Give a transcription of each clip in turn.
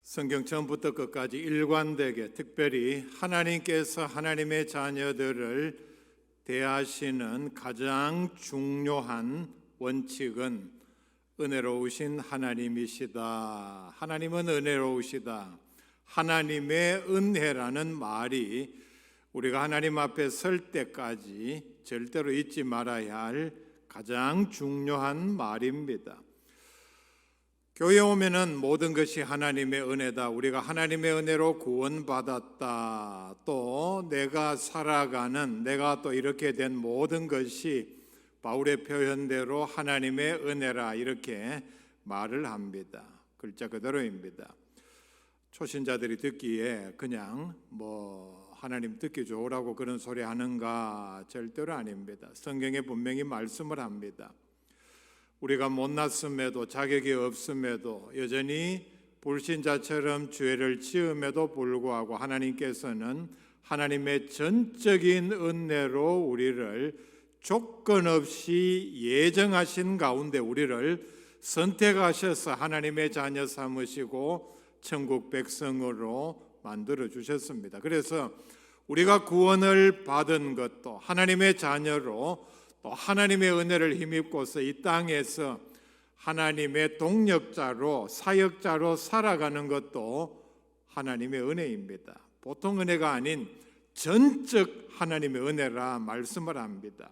성경 처음부터 끝까지 일관되게 특별히 하나님께서 하나님의 자녀들을 대하시는 가장 중요한 원칙은 은혜로우신 하나님이시다. 하나님은 은혜로우시다. 하나님의 은혜라는 말이 우리가 하나님 앞에 설 때까지 절대로 잊지 말아야 할 가장 중요한 말입니다. 교회 오면은 모든 것이 하나님의 은혜다. 우리가 하나님의 은혜로 구원받았다. 또 내가 살아가는, 내가 또 이렇게 된 모든 것이 바울의 표현대로 하나님의 은혜라 이렇게 말을 합니다. 글자 그대로입니다. 초신자들이 듣기에 그냥 하나님 듣기 좋으라고 그런 소리 하는가? 절대로 아닙니다. 성경에 분명히 말씀을 합니다. 우리가 못났음에도 자격이 없음에도 여전히 불신자처럼 죄를 지음에도 불구하고 하나님께서는 하나님의 전적인 은혜로 우리를 조건 없이 예정하신 가운데 우리를 선택하셔서 하나님의 자녀 삼으시고 천국 백성으로 만들어 주셨습니다. 그래서 우리가 구원을 받은 것도 하나님의 자녀로 또 하나님의 은혜를 힘입고서 이 땅에서 하나님의 동력자로 사역자로 살아가는 것도 하나님의 은혜입니다. 보통 은혜가 아닌 전적 하나님의 은혜라 말씀을 합니다.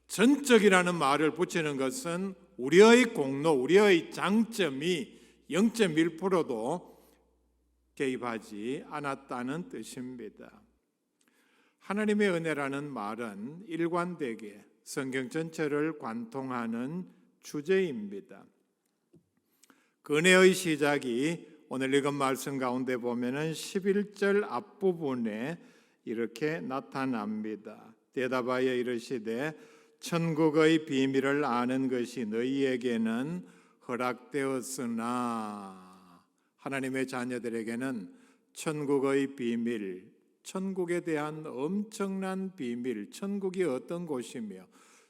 전적이라는 말을 붙이는 것은 우리의 공로, 우리의 장점이 0.1%도 개입하지 않았다는 뜻입니다. 하나님의 은혜라는 말은 일관되게 성경 전체를 관통하는 주제입니다. 그 은혜의 시작이 오늘 읽은 말씀 가운데 보면은 11절 앞부분에 이렇게 나타납니다. 대답하여 이르시되 천국의 비밀을 아는 것이 너희에게는 허락되었으나 하나님의 자녀들에게는 천국의 비밀, 천국에 대한 엄청난 비밀, 천국이 어떤 곳이며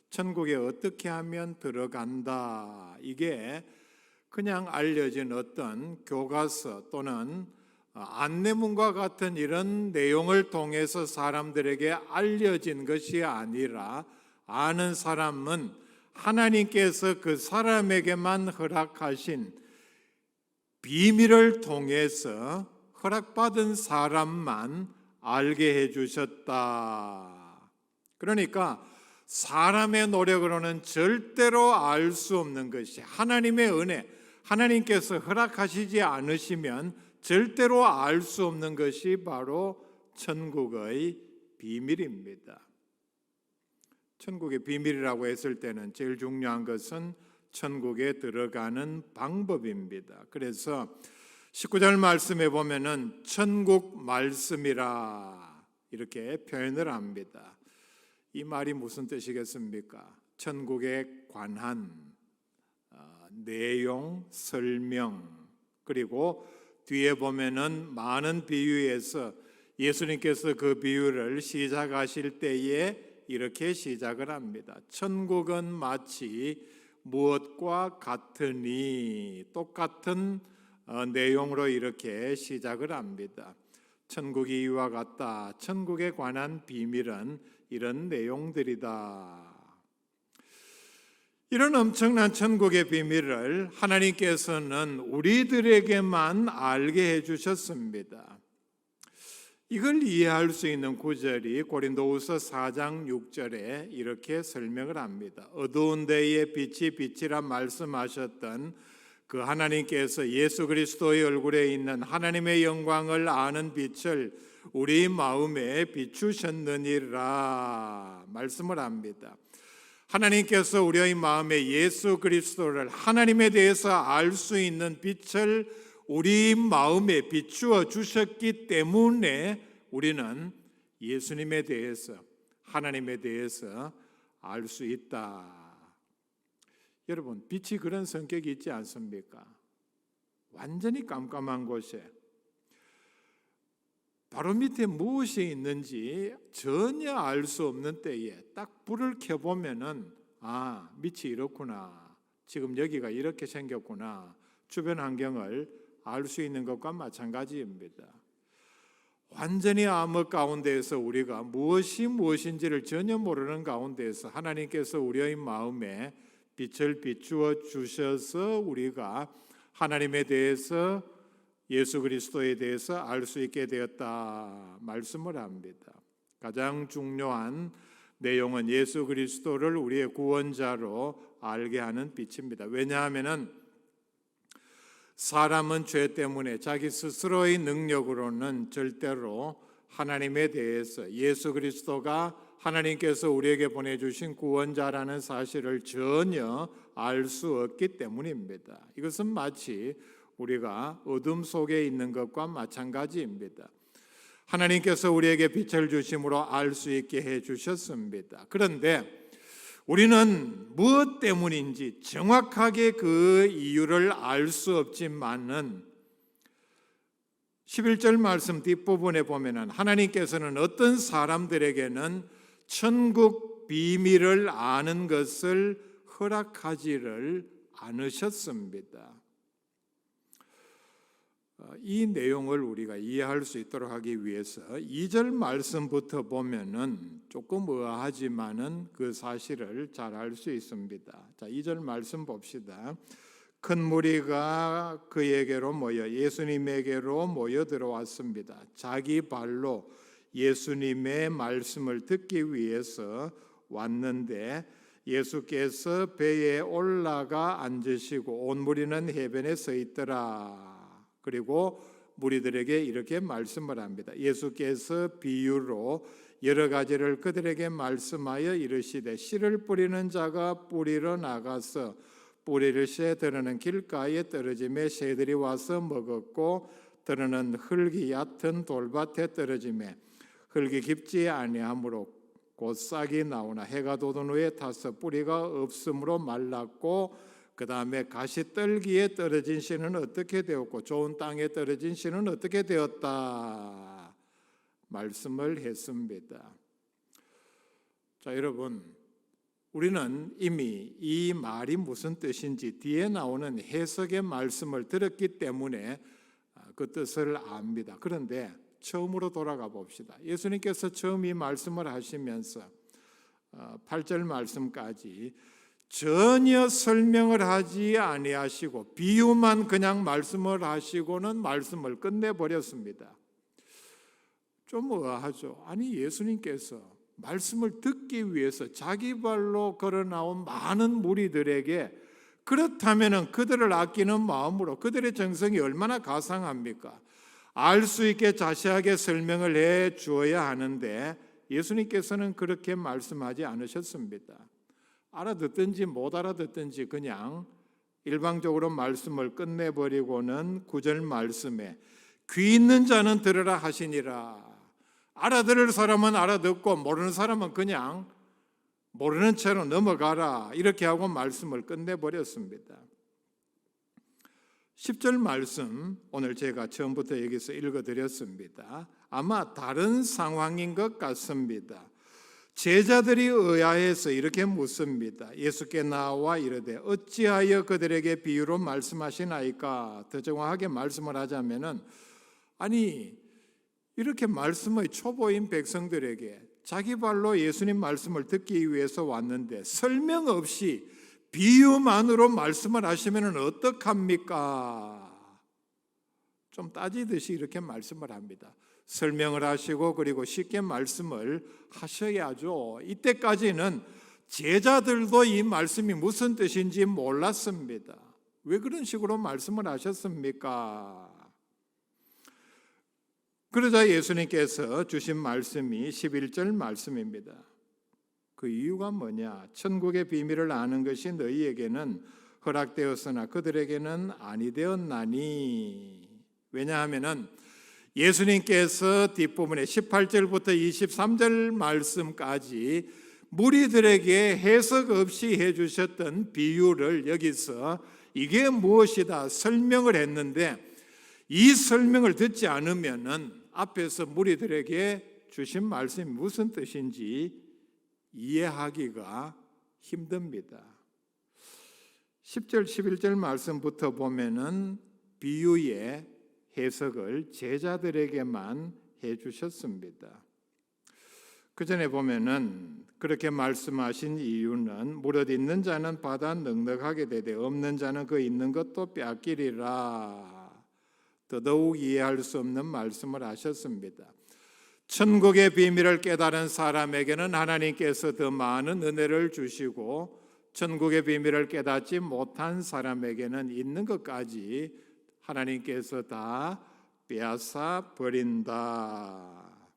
천국에 어떻게 하면 들어간다, 이게 그냥 알려진 어떤 교과서 또는 안내문과 같은 이런 내용을 통해서 사람들에게 알려진 것이 아니라 아는 사람은 하나님께서 그 사람에게만 허락하신 비밀을 통해서 허락받은 사람만 알게 해주셨다. 그러니까 사람의 노력으로는 절대로 알 수 없는 것이 하나님의 은혜, 하나님께서 허락하시지 않으시면 절대로 알 수 없는 것이 바로 천국의 비밀입니다. 천국의 비밀이라고 했을 때는 제일 중요한 것은 천국에 들어가는 방법입니다. 그래서 19절 말씀에 보면은 천국 말씀이라 이렇게 표현을 합니다. 이 말이 무슨 뜻이겠습니까? 천국에 관한 내용, 설명, 그리고 뒤에 보면은 많은 비유에서 예수님께서 그 비유를 시작하실 때에 이렇게 시작을 합니다. 천국은 마치 무엇과 같으니, 똑같은 내용으로 이렇게 시작을 합니다. 천국이 이와 같다. 천국에 관한 비밀은 이런 내용들이다. 이런 엄청난 천국의 비밀을 하나님께서는 우리들에게만 알게 해주셨습니다. 이걸 이해할 수 있는 구절이 고린도후서 4장 6절에 이렇게 설명을 합니다. 어두운 데에 빛이 빛이라 말씀하셨던 그 하나님께서 예수 그리스도의 얼굴에 있는 하나님의 영광을 아는 빛을 우리 마음에 비추셨느니라 말씀을 합니다. 하나님께서 우리의 마음에 예수 그리스도를, 하나님에 대해서 알 수 있는 빛을 우리 마음에 비추어 주셨기 때문에 우리는 예수님에 대해서, 하나님에 대해서 알 수 있다. 여러분, 빛이 그런 성격이 있지 않습니까? 완전히 깜깜한 곳에 바로 밑에 무엇이 있는지 전혀 알 수 없는 때에 딱 불을 켜보면은 밑이 이렇구나, 지금 여기가 이렇게 생겼구나, 주변 환경을 알 수 있는 것과 마찬가지입니다. 완전히 암흑 가운데에서 우리가 무엇이 무엇인지를 전혀 모르는 가운데에서 하나님께서 우리의 마음에 빛을 비추어 주셔서 우리가 하나님에 대해서, 예수 그리스도에 대해서 알 수 있게 되었다 말씀을 합니다. 가장 중요한 내용은 예수 그리스도를 우리의 구원자로 알게 하는 빛입니다. 왜냐하면 사람은 죄 때문에 자기 스스로의 능력으로는 절대로 하나님에 대해서, 예수 그리스도가 하나님께서 우리에게 보내주신 구원자라는 사실을 전혀 알 수 없기 때문입니다. 이것은 마치 우리가 어둠 속에 있는 것과 마찬가지입니다. 하나님께서 우리에게 빛을 주심으로 알 수 있게 해주셨습니다. 그런데 우리는 무엇 때문인지 정확하게 그 이유를 알 수 없지만은 11절 말씀 뒷부분에 보면은 하나님께서는 어떤 사람들에게는 천국 비밀을 아는 것을 허락하지를 않으셨습니다. 이 내용을 우리가 이해할 수 있도록 하기 위해서 2절 말씀부터 보면은 조금 의아하지만은 그 사실을 잘 알 수 있습니다. 자, 2절 말씀 봅시다. 큰 무리가 그에게로 모여 예수님에게로 모여 들어왔습니다. 자기 발로 예수님의 말씀을 듣기 위해서 왔는데 예수께서 배에 올라가 앉으시고 온 무리는 해변에 서 있더라. 그리고 무리들에게 이렇게 말씀을 합니다. 예수께서 비유로 여러 가지를 그들에게 말씀하여 이르시되 씨를 뿌리는 자가 뿌리러 나가서 뿌리를 새 들어는 길가에 떨어지매 새들이 와서 먹었고 들어는 흙이 얕은 돌밭에 떨어지매 흙이 깊지 아니하므로 곧 싹이 나오나 해가 돋은 후에 타서 뿌리가 없으므로 말랐고 그 다음에 가시떨기에 떨어진 씨는 어떻게 되었고 좋은 땅에 떨어진 씨는 어떻게 되었다 말씀을 했습니다. 자, 여러분, 우리는 이미 이 말이 무슨 뜻인지 뒤에 나오는 해석의 말씀을 들었기 때문에 그 뜻을 압니다. 그런데 처음으로 돌아가 봅시다. 예수님께서 처음 이 말씀을 하시면서 8절 말씀까지 전혀 설명을 하지 아니하시고 비유만 그냥 말씀을 하시고는 말씀을 끝내버렸습니다. 좀 의아하죠. 아니, 예수님께서 말씀을 듣기 위해서 자기 발로 걸어 나온 많은 무리들에게 그렇다면 그들을 아끼는 마음으로 그들의 정성이 얼마나 가상합니까? 알 수 있게 자세하게 설명을 해 주어야 하는데 예수님께서는 그렇게 말씀하지 않으셨습니다. 알아듣든지 못 알아듣든지 그냥 일방적으로 말씀을 끝내버리고는 9절 말씀에 귀 있는 자는 들으라 하시니라. 알아들을 사람은 알아듣고 모르는 사람은 그냥 모르는 채로 넘어가라 이렇게 하고 말씀을 끝내버렸습니다. 10절 말씀 오늘 제가 처음부터 여기서 읽어드렸습니다. 아마 다른 상황인 것 같습니다. 제자들이 의아해서 이렇게 묻습니다. 예수께 나와 이르되 어찌하여 그들에게 비유로 말씀하시나이까? 더 정확하게 말씀을 하자면은 아니 이렇게 말씀의 초보인 백성들에게 자기 발로 예수님 말씀을 듣기 위해서 왔는데 설명 없이 비유만으로 말씀을 하시면 어떡합니까? 좀 따지듯이 이렇게 말씀을 합니다. 설명을 하시고 그리고 쉽게 말씀을 하셔야죠. 이때까지는 제자들도 이 말씀이 무슨 뜻인지 몰랐습니다. 왜 그런 식으로 말씀을 하셨습니까? 그러자 예수님께서 주신 말씀이 11절 말씀입니다. 그 이유가 뭐냐? 천국의 비밀을 아는 것이 너희에게는 허락되었으나 그들에게는 아니 되었나니. 왜냐하면은 예수님께서 뒷부분에 18절부터 23절 말씀까지 무리들에게 해석 없이 해주셨던 비유를 여기서 이게 무엇이다 설명을 했는데 이 설명을 듣지 않으면은 앞에서 무리들에게 주신 말씀이 무슨 뜻인지 이해하기가 힘듭니다. 10절 11절 말씀부터 보면은 비유의 해석을 제자들에게만 해주셨습니다. 그 전에 보면은 그렇게 말씀하신 이유는 무릇 있는 자는 받아 넉넉하게 되되 없는 자는 그 있는 것도 빼앗기리라. 더더욱 이해할 수 없는 말씀을 하셨습니다. 천국의 비밀을 깨달은 사람에게는 하나님께서 더 많은 은혜를 주시고 천국의 비밀을 깨닫지 못한 사람에게는 있는 것까지 하나님께서 다 빼앗아 버린다.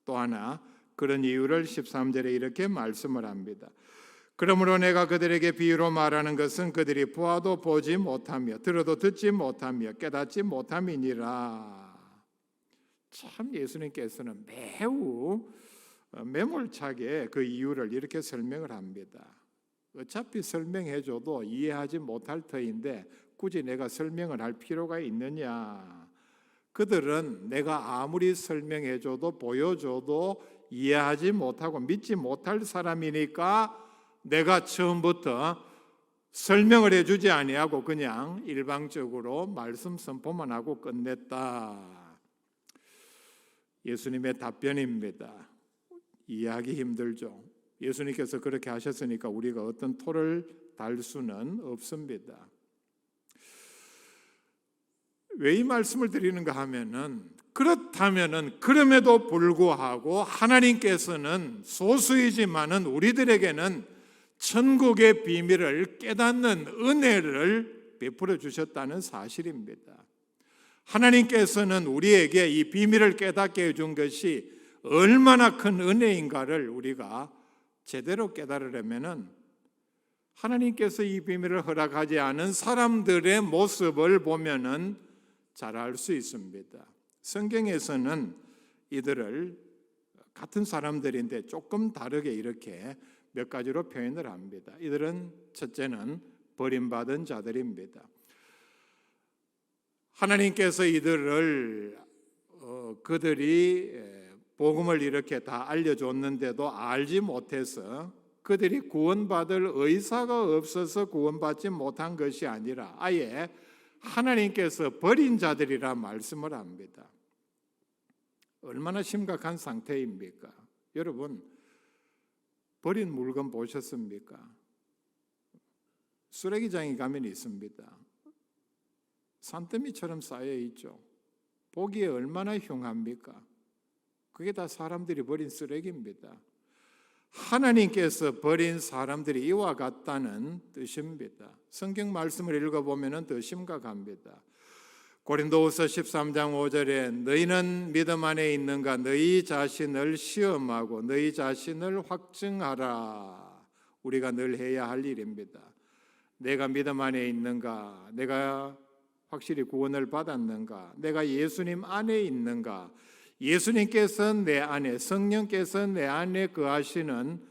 또 하나 그런 이유를 13절에 이렇게 말씀을 합니다. 그러므로 내가 그들에게 비유로 말하는 것은 그들이 보아도 보지 못하며 들어도 듣지 못하며 깨닫지 못함이니라. 참 예수님께서는 매우 매몰차게 그 이유를 이렇게 설명을 합니다. 어차피 설명해줘도 이해하지 못할 터인데 굳이 내가 설명을 할 필요가 있느냐. 그들은 내가 아무리 설명해줘도 보여줘도 이해하지 못하고 믿지 못할 사람이니까 내가 처음부터 설명을 해주지 아니하고 그냥 일방적으로 말씀 선포만 하고 끝냈다. 예수님의 답변입니다. 이해하기 힘들죠. 예수님께서 그렇게 하셨으니까 우리가 어떤 토를 달 수는 없습니다. 왜 이 말씀을 드리는가 하면은 그렇다면은 그럼에도 불구하고 하나님께서는 소수이지만은 우리들에게는 천국의 비밀을 깨닫는 은혜를 베풀어 주셨다는 사실입니다. 하나님께서는 우리에게 이 비밀을 깨닫게 해준 것이 얼마나 큰 은혜인가를 우리가 제대로 깨달으려면은 하나님께서 이 비밀을 허락하지 않은 사람들의 모습을 보면은 잘 알 수 있습니다. 성경에서는 이들을 같은 사람들인데 조금 다르게 이렇게 몇 가지로 표현을 합니다. 이들은 첫째는 버림받은 자들입니다. 하나님께서 이들을 그들이 복음을 이렇게 다 알려줬는데도 알지 못해서 그들이 구원받을 의사가 없어서 구원받지 못한 것이 아니라 아예 하나님께서 버린 자들이라 말씀을 합니다. 얼마나 심각한 상태입니까? 여러분, 버린 물건 보셨습니까? 쓰레기장에 가면 있습니다. 산더미처럼 쌓여 있죠. 보기에 얼마나 흉합니까? 그게 다 사람들이 버린 쓰레기입니다. 하나님께서 버린 사람들이 이와 같다는 뜻입니다. 성경 말씀을 읽어보면 더 심각합니다. 고린도후서 13장 5절에 너희는 믿음 안에 있는가? 너희 자신을 시험하고 너희 자신을 확증하라. 우리가 늘 해야 할 일입니다. 내가 믿음 안에 있는가? 내가 확실히 구원을 받았는가? 내가 예수님 안에 있는가? 예수님께서 내 안에, 성령께서 내 안에 거하시는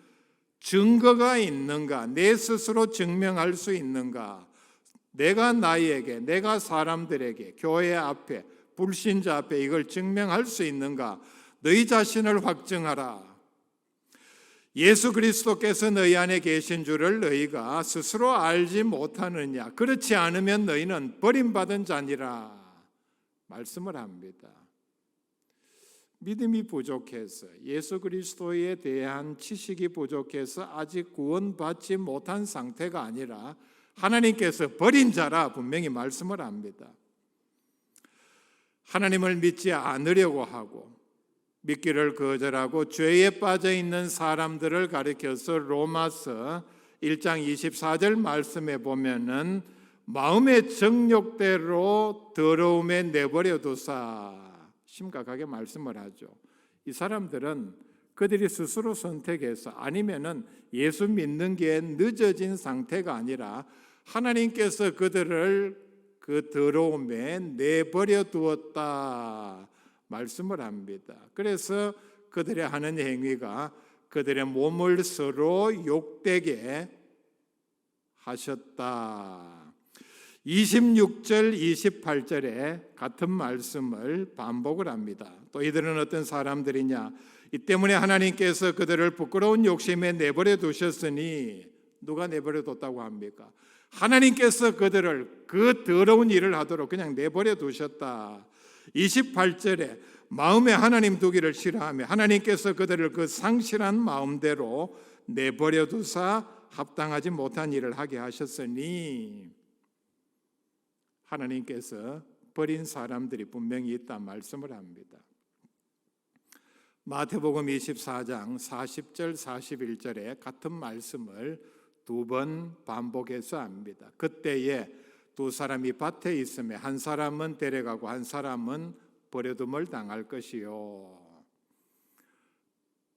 증거가 있는가? 내 스스로 증명할 수 있는가? 내가 나에게, 내가 사람들에게, 교회 앞에, 불신자 앞에 이걸 증명할 수 있는가? 너희 자신을 확증하라. 예수 그리스도께서 너희 안에 계신 줄을 너희가 스스로 알지 못하느냐? 그렇지 않으면 너희는 버림받은 자니라 말씀을 합니다. 믿음이 부족해서 예수 그리스도에 대한 지식이 부족해서 아직 구원받지 못한 상태가 아니라 하나님께서 버린 자라 분명히 말씀을 합니다. 하나님을 믿지 않으려고 하고 믿기를 거절하고 죄에 빠져 있는 사람들을 가리켜서 로마서 1장 24절 말씀에 보면은 마음의 정욕대로 더러움에 내버려 두사 심각하게 말씀을 하죠. 이 사람들은 그들이 스스로 선택해서 아니면은 예수 믿는 게 늦어진 상태가 아니라 하나님께서 그들을 그 더러움에 내버려 두었다 말씀을 합니다. 그래서 그들의 하는 행위가 그들의 몸을 서로 욕되게 하셨다. 26절, 28절에 같은 말씀을 반복을 합니다. 또 이들은 어떤 사람들이냐? 이 때문에 하나님께서 그들을 부끄러운 욕심에 내버려 두셨으니 누가 내버려 뒀다고 합니까? 하나님께서 그들을 그 더러운 일을 하도록 그냥 내버려 두셨다. 28절에 마음에 하나님 두기를 싫어하며 하나님께서 그들을 그 상실한 마음대로 내버려 두사 합당하지 못한 일을 하게 하셨으니, 하나님께서 버린 사람들이 분명히 있다 말씀을 합니다. 마태복음 24장 40절 41절에 같은 말씀을 두 번 반복해서 합니다. 그때에 두 사람이 밭에 있으며 한 사람은 데려가고 한 사람은 버려둠을 당할 것이요.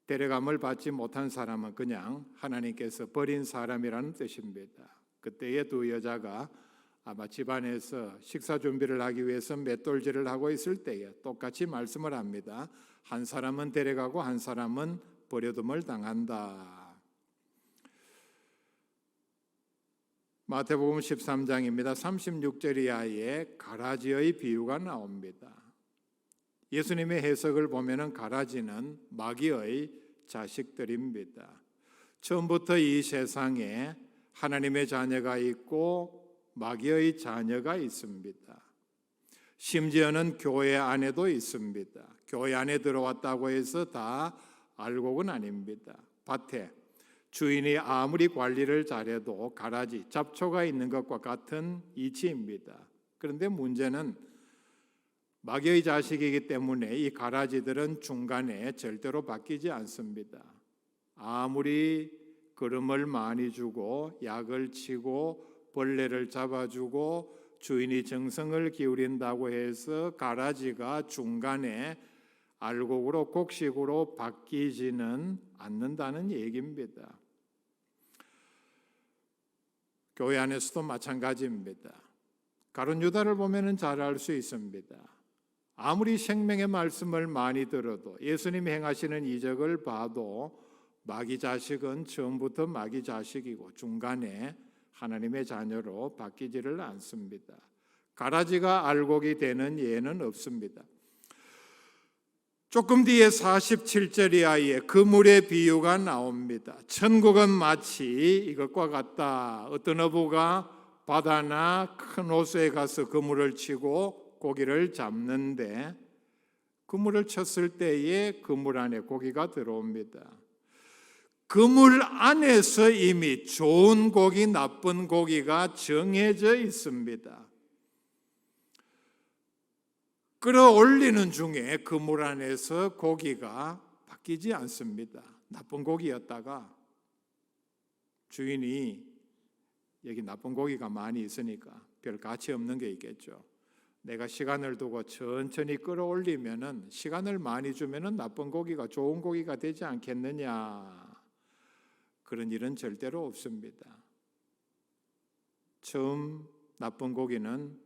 데려감을 받지 못한 사람은 그냥 하나님께서 버린 사람이라는 뜻입니다. 그때에 두 여자가 아마 집안에서 식사 준비를 하기 위해서 맷돌질을 하고 있을 때에 똑같이 말씀을 합니다. 한 사람은 데려가고 한 사람은 버려둠을 당한다. 마태복음 13장입니다. 36절 이하에 가라지의 비유가 나옵니다. 예수님의 해석을 보면은 가라지는 마귀의 자식들입니다. 처음부터 이 세상에 하나님의 자녀가 있고 마귀의 자녀가 있습니다. 심지어는 교회 안에도 있습니다. 교회 안에 들어왔다고 해서 다 알곡은 아닙니다. 밭에 주인이 아무리 관리를 잘해도 가라지, 잡초가 있는 것과 같은 이치입니다. 그런데 문제는 마귀의 자식이기 때문에 이 가라지들은 중간에 절대로 바뀌지 않습니다. 아무리 거름을 많이 주고 약을 치고 벌레를 잡아주고 주인이 정성을 기울인다고 해서 가라지가 중간에 알곡으로 곡식으로 바뀌지는 않는다는 얘기입니다. 교회 안에서도 마찬가지입니다. 가룟 유다를 보면 잘 알 수 있습니다. 아무리 생명의 말씀을 많이 들어도 예수님이 행하시는 이적을 봐도 마귀 자식은 처음부터 마귀 자식이고 중간에 하나님의 자녀로 바뀌지를 않습니다. 가라지가 알곡이 되는 예는 없습니다. 조금 뒤에 47절 이하에 그물의 비유가 나옵니다. 천국은 마치 이것과 같다. 어떤 어부가 바다나 큰 호수에 가서 그물을 치고 고기를 잡는데 그물을 쳤을 때에 그물 안에 고기가 들어옵니다. 그물 안에서 이미 좋은 고기, 나쁜 고기가 정해져 있습니다. 끌어올리는 중에 그물 안에서 고기가 바뀌지 않습니다. 나쁜 고기였다가 주인이 여기 나쁜 고기가 많이 있으니까 별 가치 없는 게 있겠죠. 내가 시간을 두고 천천히 끌어올리면은 시간을 많이 주면은 나쁜 고기가 좋은 고기가 되지 않겠느냐. 그런 일은 절대로 없습니다. 처음 나쁜 고기는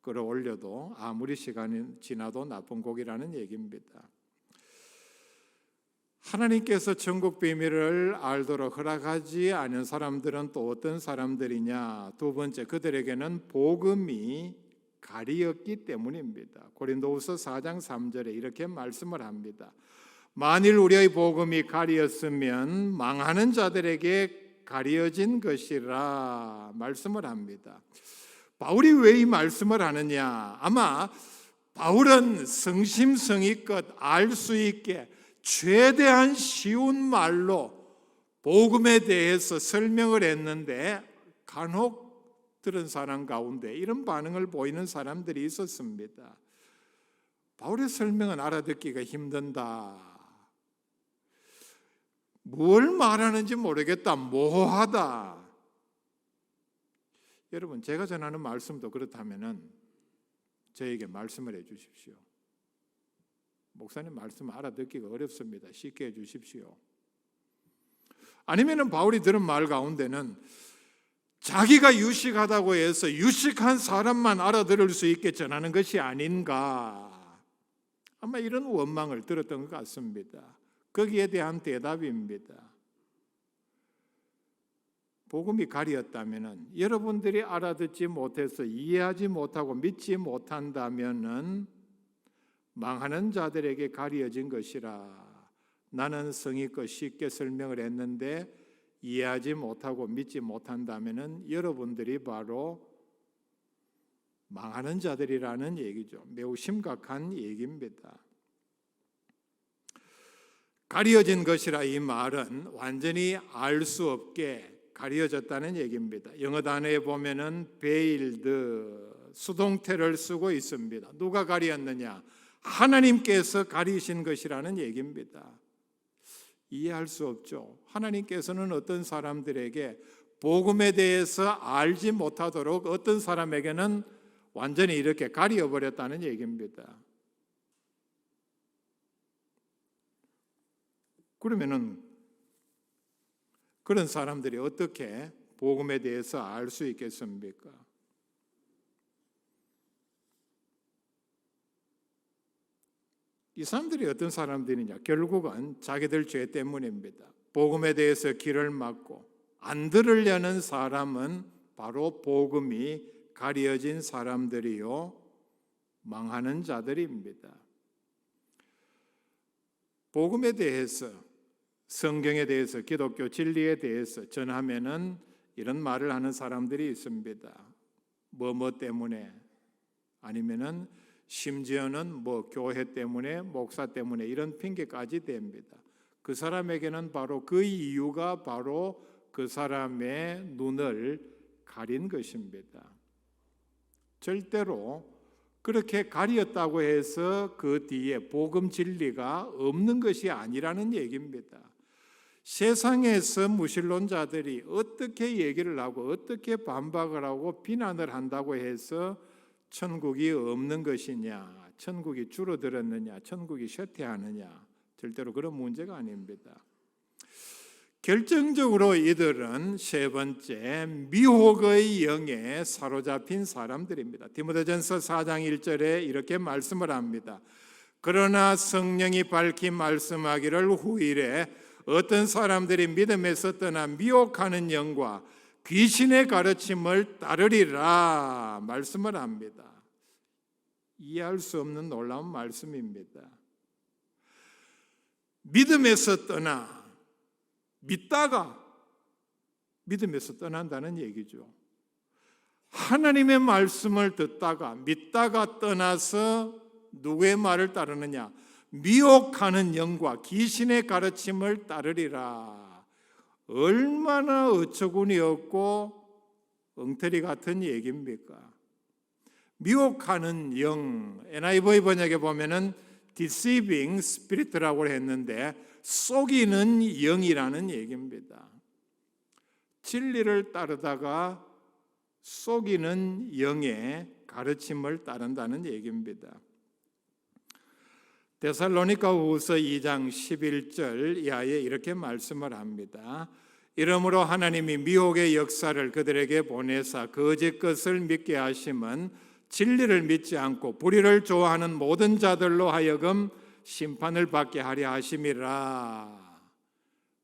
끌어올려도 아무리 시간이 지나도 나쁜 고기라는 얘기입니다. 하나님께서 천국 비밀을 알도록 허락하지 않은 사람들은 또 어떤 사람들이냐? 두 번째, 그들에게는 복음이 가리었기 때문입니다. 고린도후서 4장 3절에 이렇게 말씀을 합니다. 만일 우리의 복음이 가리었으면 망하는 자들에게 가리어진 것이라 말씀을 합니다. 바울이 왜 이 말씀을 하느냐? 아마 바울은 성심성의껏 알 수 있게 최대한 쉬운 말로 복음에 대해서 설명을 했는데 간혹 들은 사람 가운데 이런 반응을 보이는 사람들이 있었습니다. 바울의 설명은 알아듣기가 힘든다. 뭘 말하는지 모르겠다. 모호하다. 여러분, 제가 전하는 말씀도 그렇다면은 저에게 말씀을 해 주십시오. 목사님 말씀 알아듣기가 어렵습니다. 쉽게 해 주십시오. 아니면은 바울이 들은 말 가운데는 자기가 유식하다고 해서 유식한 사람만 알아들을 수 있게 전하는 것이 아닌가. 아마 이런 원망을 들었던 것 같습니다. 거기에 대한 대답입니다. 복음이 가리었다면은 여러분들이 알아듣지 못해서 이해하지 못하고 믿지 못한다면은 망하는 자들에게 가리어진 것이라. 나는 성의껏 쉽게 설명을 했는데 이해하지 못하고 믿지 못한다면은 여러분들이 바로 망하는 자들이라는 얘기죠. 매우 심각한 얘기입니다. 가려진 것이라 이 말은 완전히 알 수 없게 가려졌다는 얘기입니다. 영어 단어에 보면은 veiled, 수동태를 쓰고 있습니다. 누가 가렸느냐? 하나님께서 가리신 것이라는 얘기입니다. 이해할 수 없죠. 하나님께서는 어떤 사람들에게 복음에 대해서 알지 못하도록 어떤 사람에게는 완전히 이렇게 가려버렸다는 얘기입니다. 그러면은 그런 사람들이 어떻게 복음에 대해서 알 수 있겠습니까? 이 사람들이 어떤 사람들이냐? 결국은 자기들 죄 때문입니다. 복음에 대해서 귀를 막고 안 들으려는 사람은 바로 복음이 가려진 사람들이요, 망하는 자들입니다. 복음에 대해서, 성경에 대해서, 기독교 진리에 대해서 전하면은 이런 말을 하는 사람들이 있습니다. 뭐 때문에, 아니면은 심지어는 교회 때문에, 목사 때문에 이런 핑계까지 댑니다. 그 사람에게는 바로 그 이유가 바로 그 사람의 눈을 가린 것입니다. 절대로 그렇게 가렸다고 해서 그 뒤에 복음 진리가 없는 것이 아니라는 얘기입니다. 세상에서 무신론자들이 어떻게 얘기를 하고 어떻게 반박을 하고 비난을 한다고 해서 천국이 없는 것이냐, 천국이 줄어들었느냐, 천국이 쇠퇴하느냐, 절대로 그런 문제가 아닙니다. 결정적으로 이들은 세 번째, 미혹의 영에 사로잡힌 사람들입니다. 디모데전서 4장 1절에 이렇게 말씀을 합니다. 그러나 성령이 밝히 말씀하기를 후일에 어떤 사람들이 믿음에서 떠나 미혹하는 영과 귀신의 가르침을 따르리라 말씀을 합니다. 이해할 수 없는 놀라운 말씀입니다. 믿음에서 떠나, 믿다가 믿음에서 떠난다는 얘기죠. 하나님의 말씀을 듣다가 믿다가 떠나서 누구의 말을 따르느냐? 미혹하는 영과 귀신의 가르침을 따르리라. 얼마나 어처구니 없고 엉터리 같은 얘기입니까? 미혹하는 영, NIV 번역에 보면은 deceiving spirit라고 했는데 속이는 영이라는 얘기입니다. 진리를 따르다가 속이는 영의 가르침을 따른다는 얘기입니다. 데살로니가후서 2장 11절 이하에 이렇게 말씀을 합니다. 이러므로 하나님이 미혹의 역사를 그들에게 보내사 거짓 것을 믿게 하심은 진리를 믿지 않고 불의를 좋아하는 모든 자들로 하여금 심판을 받게 하려 하심이라.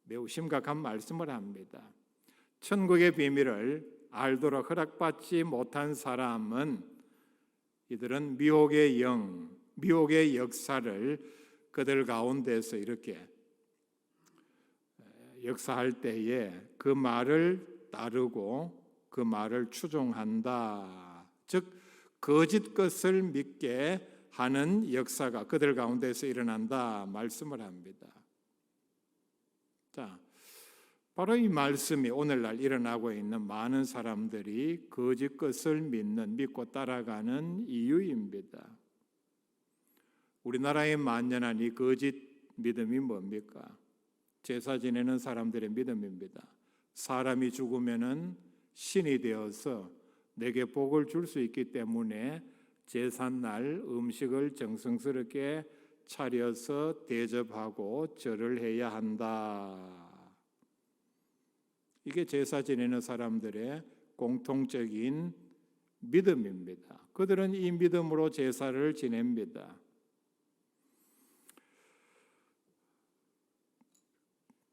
매우 심각한 말씀을 합니다. 천국의 비밀을 알도록 허락받지 못한 사람은 이들은 미혹의 영, 미혹의 역사를 그들 가운데서 이렇게 역사할 때에 그 말을 따르고 그 말을 추종한다. 즉 거짓 것을 믿게 하는 역사가 그들 가운데서 일어난다 말씀을 합니다. 자, 바로 이 말씀이 오늘날 일어나고 있는 많은 사람들이 거짓 것을 믿고 따라가는 이유입니다. 우리나라의 만연한 이 거짓 믿음이 뭡니까? 제사 지내는 사람들의 믿음입니다. 사람이 죽으면은 신이 되어서 내게 복을 줄 수 있기 때문에 제삿날 음식을 정성스럽게 차려서 대접하고 절을 해야 한다. 이게 제사 지내는 사람들의 공통적인 믿음입니다. 그들은 이 믿음으로 제사를 지냅니다.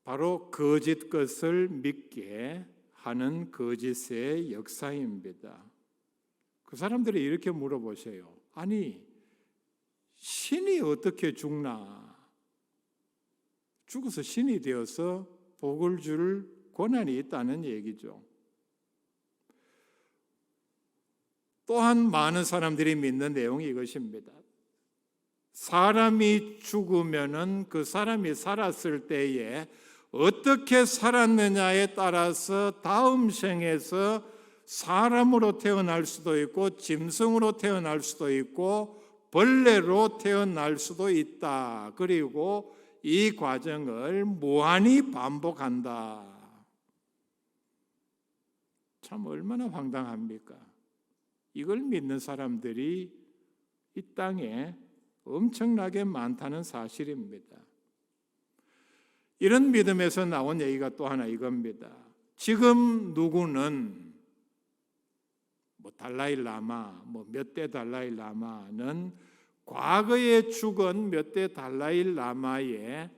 바로 거짓 것을 믿게 하는 거짓의 역사입니다. 그 사람들이 이렇게 물어보세요. 아니, 신이 어떻게 죽나? 죽어서 신이 되어서 복을 줄 고난이 있다는 얘기죠. 또한 많은 사람들이 믿는 내용이 이것입니다. 사람이 죽으면은 그 사람이 살았을 때에 어떻게 살았느냐에 따라서 다음 생에서 사람으로 태어날 수도 있고 짐승으로 태어날 수도 있고 벌레로 태어날 수도 있다. 그리고 이 과정을 무한히 반복한다. 참 얼마나 황당합니까? 이걸 믿는 사람들이 이 땅에 엄청나게 많다는 사실입니다. 이런 믿음에서 나온 얘기가 또 하나 이겁니다. 지금 누구는 달라이 라마, 몇 대 달라이 라마는 과거에 죽은 몇 대 달라이 라마의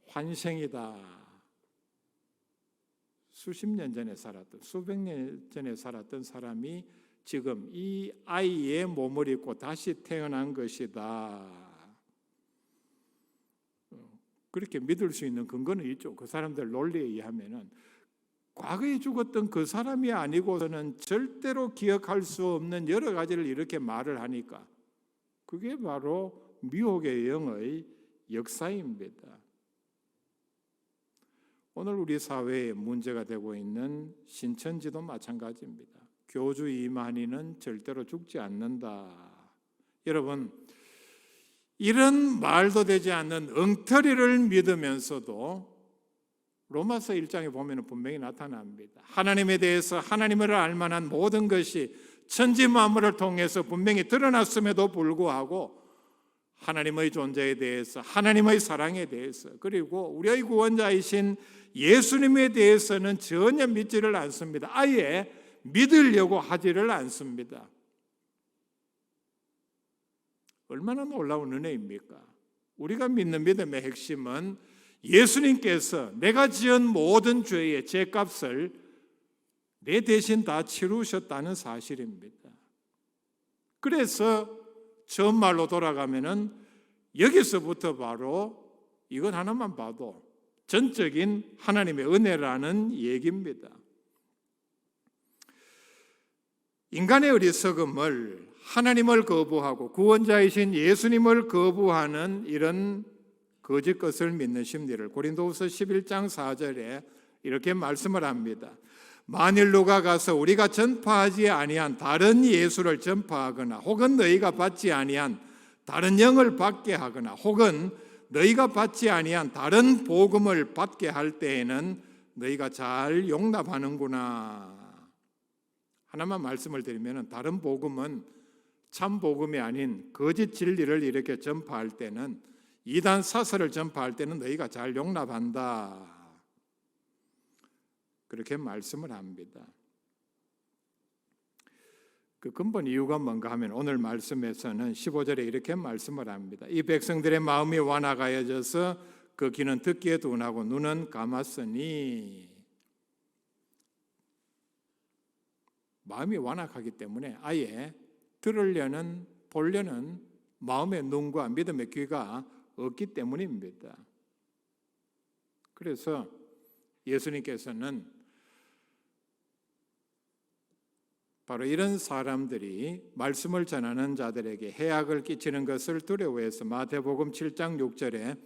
환생이다. 수십 년 전에 살았던, 수백 년 전에 살았던 사람이 지금 이 아이의 몸을 입고 다시 태어난 것이다. 그렇게 믿을 수 있는 근거는 있죠. 그 사람들 논리에 의하면은 과거에 죽었던 그 사람이 아니고서는 절대로 기억할 수 없는 여러 가지를 이렇게 말을 하니까 그게 바로 미혹의 영의 역사입니다. 오늘 우리 사회에 문제가 되고 있는 신천지도 마찬가지입니다. 교주 이만희는 절대로 죽지 않는다. 여러분, 이런 말도 되지 않는 엉터리를 믿으면서도 로마서 1장에 보면 분명히 나타납니다. 하나님에 대해서 하나님을 알만한 모든 것이 천지 만물을 통해서 분명히 드러났음에도 불구하고 하나님의 존재에 대해서, 하나님의 사랑에 대해서, 그리고 우리의 구원자이신 예수님에 대해서는 전혀 믿지를 않습니다. 아예 믿으려고 하지를 않습니다. 얼마나 놀라운 은혜입니까? 우리가 믿는 믿음의 핵심은 예수님께서 내가 지은 모든 죄의 죄값을 내 대신 다 치루셨다는 사실입니다. 그래서 처음 말로 돌아가면은 여기서부터 바로 이건 하나만 봐도 전적인 하나님의 은혜라는 얘기입니다. 인간의 어리석음을 하나님을 거부하고 구원자이신 예수님을 거부하는 이런 거짓 것을 믿는 심리를 고린도후서 11장 4절에 이렇게 말씀을 합니다. 만일 누가 가서 우리가 전파하지 아니한 다른 예수를 전파하거나 혹은 너희가 받지 아니한 다른 영을 받게 하거나 혹은 너희가 받지 아니한 다른 복음을 받게 할 때에는 너희가 잘 용납하는구나. 하나만 말씀을 드리면 다른 복음은 참 복음이 아닌 거짓 진리를 이렇게 전파할 때는, 이단 사설을 전파할 때는 너희가 잘 용납한다. 그렇게 말씀을 합니다. 그 근본 이유가 뭔가 하면 오늘 말씀에서는 15절에 이렇게 말씀을 합니다. 이 백성들의 마음이 완악하여져서 그 귀는 듣기에 둔하고 눈은 감았으니, 마음이 완악하기 때문에 아예 들으려는 보려는 마음의 눈과 믿음의 귀가 없기 때문입니다. 그래서 예수님께서는 바로 이런 사람들이 말씀을 전하는 자들에게 해악을 끼치는 것을 두려워해서 마태복음 7장 6절에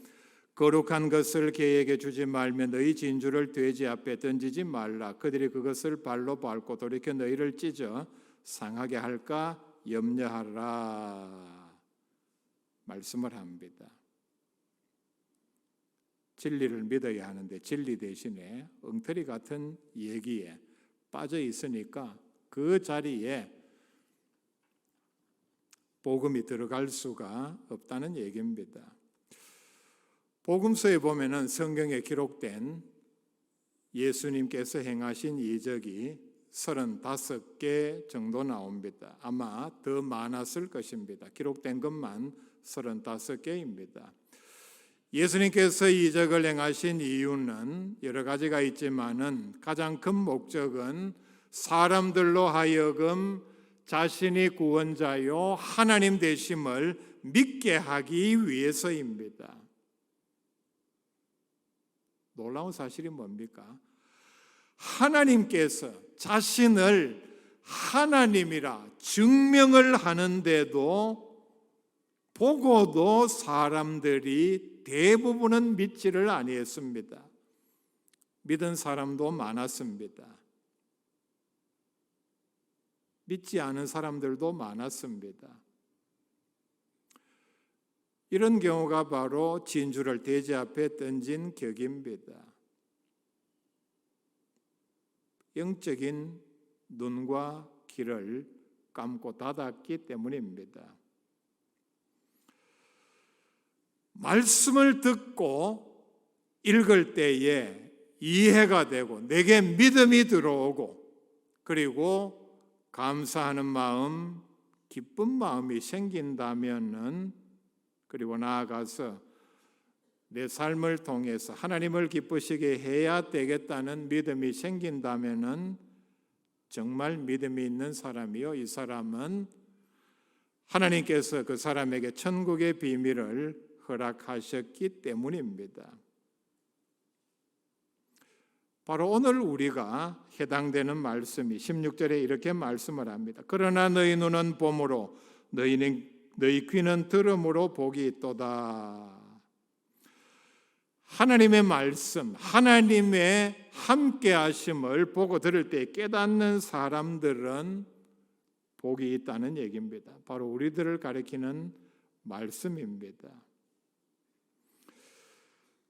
거룩한 것을 개에게 주지 말며 너희 진주를 돼지 앞에 던지지 말라. 그들이 그것을 발로 밟고 돌이켜 너희를 찢어 상하게 할까 염려하라. 말씀을 합니다. 진리를 믿어야 하는데 진리 대신에 엉터리 같은 얘기에 빠져 있으니까 그 자리에 복음이 들어갈 수가 없다는 얘기입니다. 복음서에 보면은 성경에 기록된 예수님께서 행하신 이적이 35개 정도 나옵니다. 아마 더 많았을 것입니다. 기록된 것만 35개입니다. 예수님께서 이적을 행하신 이유는 여러 가지가 있지만은 가장 큰 목적은 사람들로 하여금 자신이 구원자요 하나님 되심을 믿게 하기 위해서입니다. 놀라운 사실이 뭡니까? 하나님께서 자신을 하나님이라 증명을 하는데도 보고도 사람들이 대부분은 믿지를 아니했습니다. 믿은 사람도 많았습니다. 믿지 않은 사람들도 많았습니다. 이런 경우가 바로 진주를 돼지 앞에 던진 격입니다. 영적인 눈과 귀를 감고 닫았기 때문입니다. 말씀을 듣고 읽을 때에 이해가 되고 내게 믿음이 들어오고 그리고 감사하는 마음, 기쁜 마음이 생긴다면은 그리고 나아가서 내 삶을 통해서 하나님을 기쁘시게 해야 되겠다는 믿음이 생긴다면은 정말 믿음이 있는 사람이요, 이 사람은 하나님께서 그 사람에게 천국의 비밀을 허락하셨기 때문입니다. 바로 오늘 우리가 해당되는 말씀이 16절에 이렇게 말씀을 합니다. 그러나 너희 눈은 봄으로 너희 귀는 들음으로 복이 있도다. 하나님의 말씀, 하나님의 함께 하심을 보고 들을 때 깨닫는 사람들은 복이 있다는 얘기입니다. 바로 우리들을 가리키는 말씀입니다.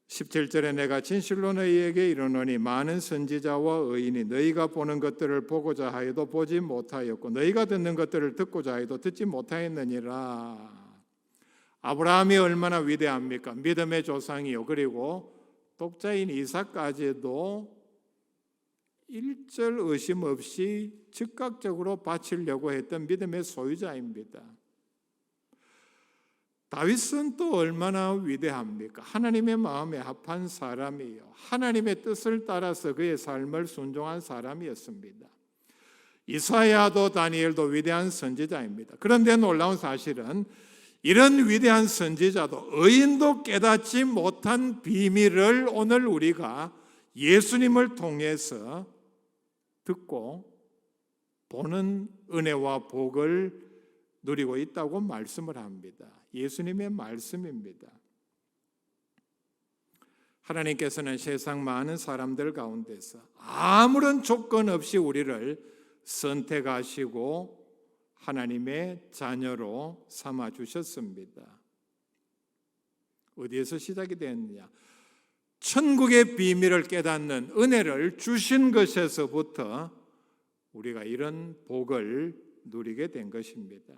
17절에 내가 진실로 너희에게 이르노니 많은 선지자와 의인이 너희가 보는 것들을 보고자 하여도 보지 못하였고 너희가 듣는 것들을 듣고자 하여도 듣지 못하였느니라. 아브라함이 얼마나 위대합니까? 믿음의 조상이요. 그리고 독자인 이삭까지도 일절 의심 없이 즉각적으로 바치려고 했던 믿음의 소유자입니다. 다윗은 또 얼마나 위대합니까? 하나님의 마음에 합한 사람이요. 하나님의 뜻을 따라서 그의 삶을 순종한 사람이었습니다. 이사야도 다니엘도 위대한 선지자입니다. 그런데 놀라운 사실은 이런 위대한 선지자도 의인도 깨닫지 못한 비밀을 오늘 우리가 예수님을 통해서 듣고 보는 은혜와 복을 누리고 있다고 말씀을 합니다. 예수님의 말씀입니다. 하나님께서는 세상 많은 사람들 가운데서 아무런 조건 없이 우리를 선택하시고 하나님의 자녀로 삼아 주셨습니다. 어디에서 시작이 되었느냐? 천국의 비밀을 깨닫는 은혜를 주신 것에서부터 우리가 이런 복을 누리게 된 것입니다.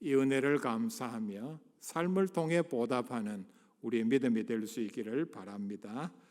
이 은혜를 감사하며 삶을 통해 보답하는 우리의 믿음이 될 수 있기를 바랍니다.